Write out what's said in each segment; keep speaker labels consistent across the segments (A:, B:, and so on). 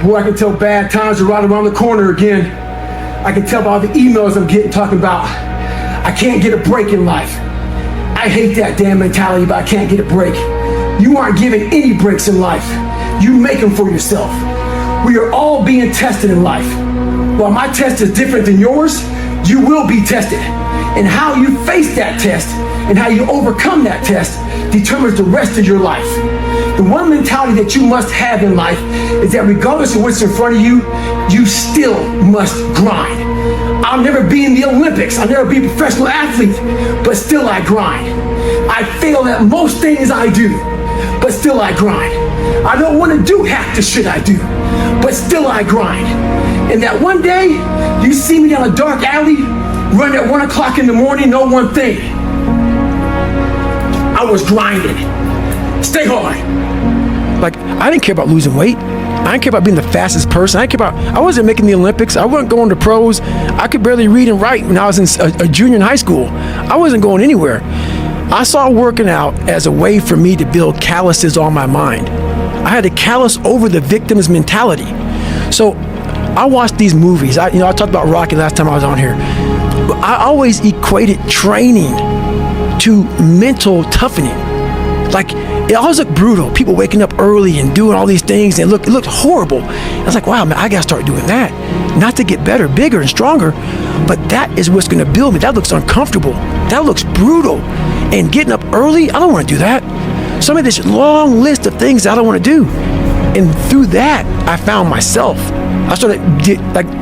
A: Boy, I can tell bad times are right around the corner again. I can tell by all the emails I'm getting talking about I can't get a break in life. I hate that damn mentality, but I can't get a break. You aren't given any breaks in life. You make them for yourself. We are all being tested in life. While my test is different than yours, you will be tested. And how you face that test and how you overcome that test determines the rest of your life. The one mentality that you must have in life is that regardless of what's in front of you, you still must grind. I'll never be in the Olympics, I'll never be a professional athlete, but still I grind. I fail at most things I do, but still I grind. I don't want to do half the shit I do, but still I grind. And that one day, you see me down a dark alley, run at 1 o'clock in the morning, know one thing. I was grinding. Stay hard.
B: Like, I didn't care about losing weight. I didn't care about being the fastest person. I wasn't making the Olympics. I wasn't going to pros. I could barely read and write when I was a junior in high school. I wasn't going anywhere. I saw working out as a way for me to build calluses on my mind. I had to callous over the victim's mentality. So I watched these movies. I talked about Rocky last time I was on here. I always equated training to mental toughening. Like, it always looked brutal. People waking up early and doing all these things, and it looked horrible. I was like, wow, man, I gotta start doing that. Not to get better, bigger, and stronger, but that is what's gonna build me. That looks uncomfortable. That looks brutal. And getting up early, I don't wanna do that. So I made this long list of things that I don't wanna do. And through that, I found myself. I started,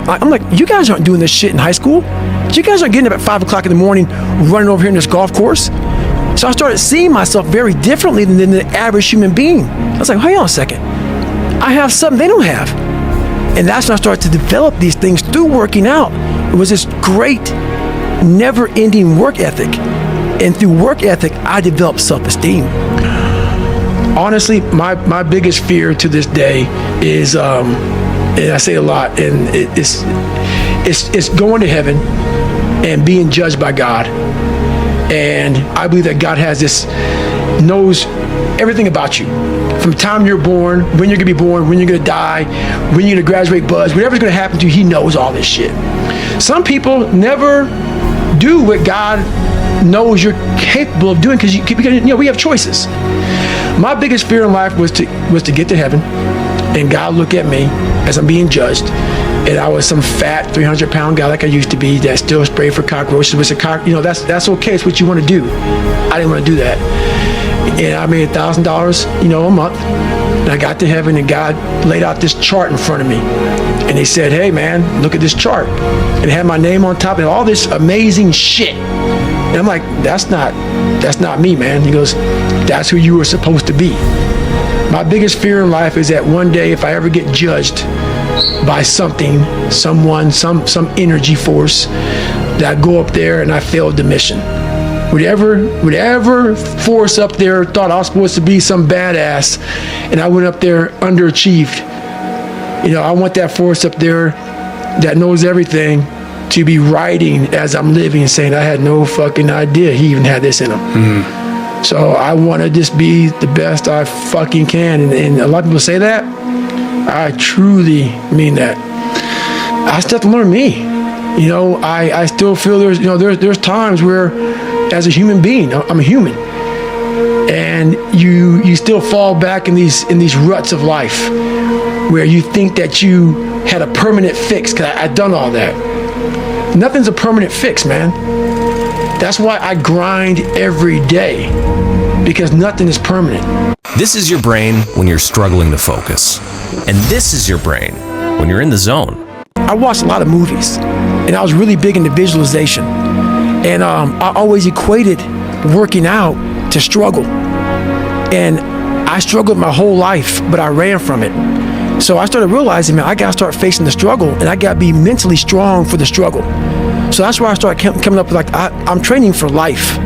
B: I'm like, you guys aren't doing this shit in high school. You guys aren't getting up at 5 o'clock in the morning, running over here in this golf course. So I started seeing myself very differently than the average human being. I was like, hang on a second. I have something they don't have. And that's when I started to develop these things through working out. It was this great, never-ending work ethic. And through work ethic, I developed self-esteem. Honestly, my biggest fear to this day is, and I say a lot, and it's going to heaven and being judged by God. And I believe that God knows everything about you. From the time you're born, when you're gonna be born, when you're gonna die, when you're gonna graduate, buzz, whatever's gonna happen to you, He knows all this shit. Some people never do what God knows you're capable of doing because we have choices. My biggest fear in life was to get to heaven and God look at me as I'm being judged, and I was some fat 300-pound guy like I used to be that still sprayed for cockroaches. That's okay. It's what you want to do. I didn't want to do that, and I made $1,000, a month. And I got to heaven, and God laid out this chart in front of me, and He said, "Hey, man, look at this chart." And it had my name on top and all this amazing shit. And I'm like, that's not me, man. He goes, "That's who you were supposed to be." My biggest fear in life is that one day, if I ever get judged by something, someone, some energy force, that I go up there and I failed the mission. Whatever force up there thought I was supposed to be some badass, and I went up there underachieved. I want that force up there that knows everything to be writing as I'm living and saying, I had no fucking idea he even had this in him. Mm-hmm. So I want to just be the best I fucking can. And a lot of people say that. I truly mean that. I still have to learn me. I still feel there's times where, as a human being, I'm a human, and you still fall back in these ruts of life where you think that you had a permanent fix because I've done all that. Nothing's a permanent fix, man. That's why I grind every day, because nothing is permanent.
C: This is your brain when you're struggling to focus. And this is your brain when you're in the zone.
B: I watched a lot of movies, and I was really big into visualization. And I always equated working out to struggle. And I struggled my whole life, but I ran from it. So I started realizing, man, I gotta start facing the struggle, and I gotta be mentally strong for the struggle. So that's why I started coming up with I'm training for life.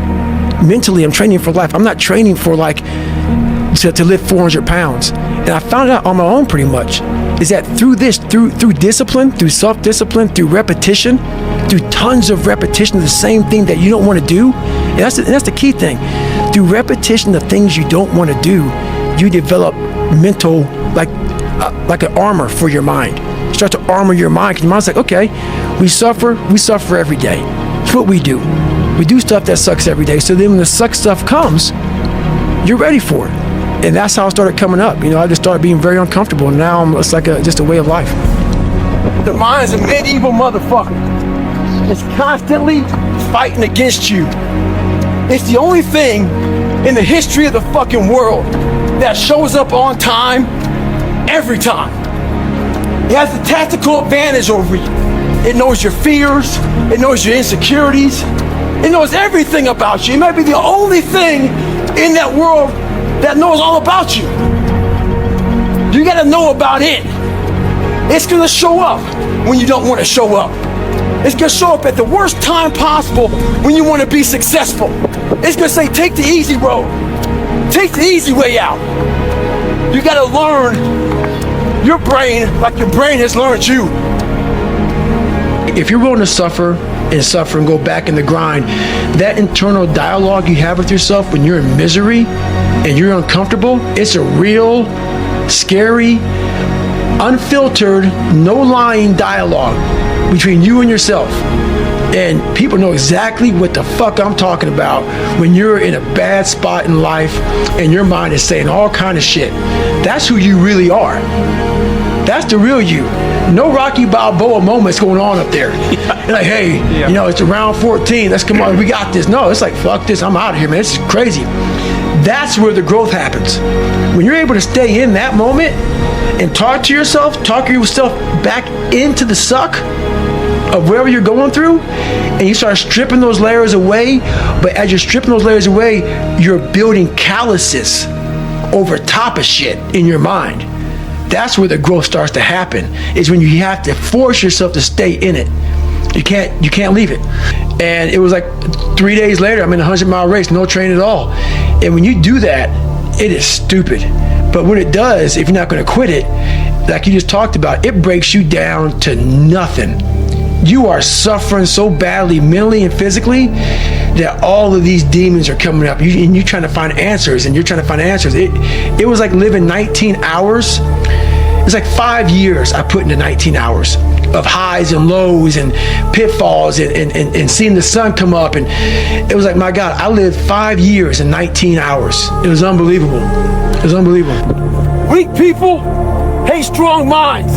B: Mentally, I'm training for life. I'm not training for to lift 400 pounds. And I found out on my own pretty much, is that through discipline, through self-discipline, through repetition, through tons of repetition of the same thing that you don't want to do, and that's the key thing. Through repetition of things you don't want to do, you develop mental, like an armor for your mind. You start to armor your mind, because your mind's like, okay, we suffer every day. It's what we do. We do stuff that sucks every day. So then when the suck stuff comes, you're ready for it. And that's how it started coming up. I just started being very uncomfortable, and now it's like just a way of life. The mind's a medieval motherfucker. It's constantly fighting against you. It's the only thing in the history of the fucking world that shows up on time every time. It has the tactical advantage over you. It knows your fears. It knows your insecurities. It knows everything about you. It might be the only thing in that world that knows all about you. You gotta know about it. It's gonna show up when you don't want to show up. It's gonna show up at the worst time possible when you want to be successful. It's gonna say, take the easy road. Take the easy way out. You gotta learn your brain like your brain has learned you. If you're willing to suffer and go back in the grind, that internal dialogue you have with yourself when you're in misery and you're uncomfortable, it's a real, scary, unfiltered, no lying dialogue between you and yourself. And people know exactly what the fuck I'm talking about when you're in a bad spot in life and your mind is saying all kind of shit. That's who you really are. That's the real you. No Rocky Balboa moments going on up there. You're like, hey, it's around 14. Let's come on. We got this. No, it's like, fuck this. I'm out of here, man. This is crazy. That's where the growth happens. When you're able to stay in that moment and talk yourself back into the suck of wherever you're going through, and you start stripping those layers away. But as you're stripping those layers away, you're building calluses over top of shit in your mind. That's where the growth starts to happen, is when you have to force yourself to stay in it. You can't leave it. And it was like 3 days later, I'm in a 100-mile race, no train at all. And when you do that, it is stupid. But what it does, if you're not going to quit it, like you just talked about, it breaks you down to nothing. You are suffering so badly mentally and physically that all of these demons are coming up, and you're trying to find answers, It was like living 19 hours. It's like 5 years I put into 19 hours of highs and lows and pitfalls and seeing the sun come up. And it was like, my God, I lived 5 years in 19 hours. It was unbelievable. Weak people hate strong minds.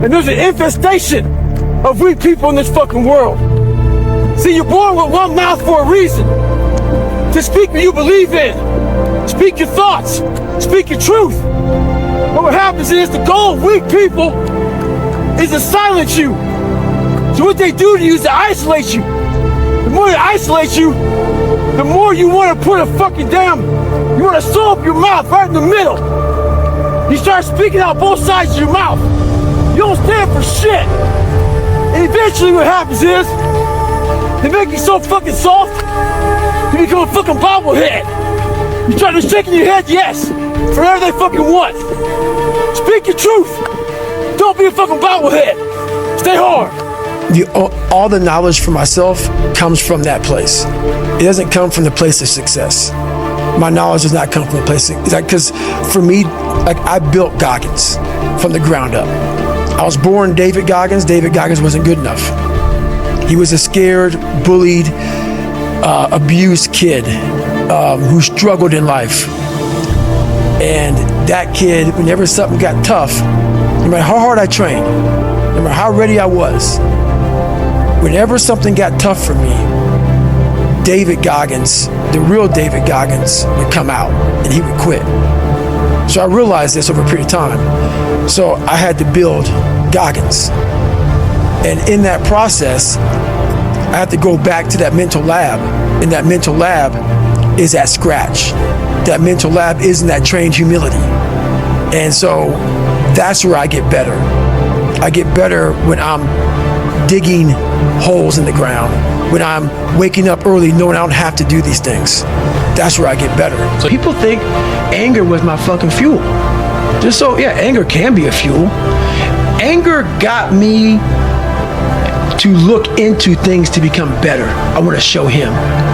B: And there's an infestation of weak people in this fucking world. See, you're born with one mouth for a reason. To speak what you believe in. Speak your thoughts. Speak your truth. But what happens is the goal of weak people is to silence you. So what they do to you is to isolate you. The more they isolate you, the more you want to put a fucking you want to sew up your mouth right in the middle. You start speaking out both sides of your mouth. You don't stand for shit. And eventually what happens is, they make you so fucking soft, you become a fucking bobblehead. You try to shake in your head, yes, for whatever they fucking want. Speak your truth. Don't be a fucking bobblehead. Stay hard. All the knowledge for myself comes from that place. It doesn't come from the place of success. My knowledge does not come from the place of, because for me, like, I built Goggins from the ground up. I was born David Goggins. David Goggins wasn't good enough. He was a scared, bullied, abused kid who struggled in life. And that kid, whenever something got tough, no matter how hard I trained, no matter how ready I was, whenever something got tough for me, David Goggins, the real David Goggins, would come out and he would quit. So I realized this over a period of time. So I had to build Goggins. And in that process, I had to go back to that mental lab. And that mental lab is at scratch. That mental lab is in that trained humility. And so that's where I get better. I get better when I'm digging holes in the ground, when I'm waking up early knowing I don't have to do these things. That's where I get better. So people think anger was my fucking fuel. Just so, yeah, anger can be a fuel. Anger got me to look into things to become better. I want to show him.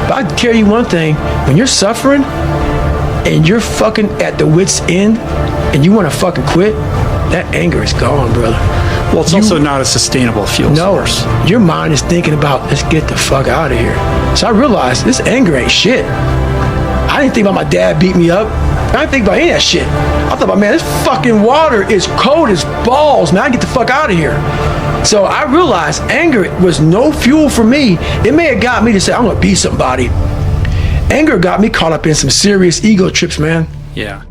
B: But I tell you one thing, when you're suffering and you're fucking at the wit's end and you want to fucking quit, that anger is gone, brother.
D: Well, it's also not a sustainable fuel source.
B: Your mind is thinking about, let's get the fuck out of here. So I realized this anger ain't shit. I didn't think about my dad beat me up. I didn't think about any of that shit. I thought about, man, this fucking water is cold as balls, man. I get the fuck out of here. So I realized anger was no fuel for me. It may have got me to say, I'm gonna beat somebody. Anger got me caught up in some serious ego trips, man.
D: Yeah.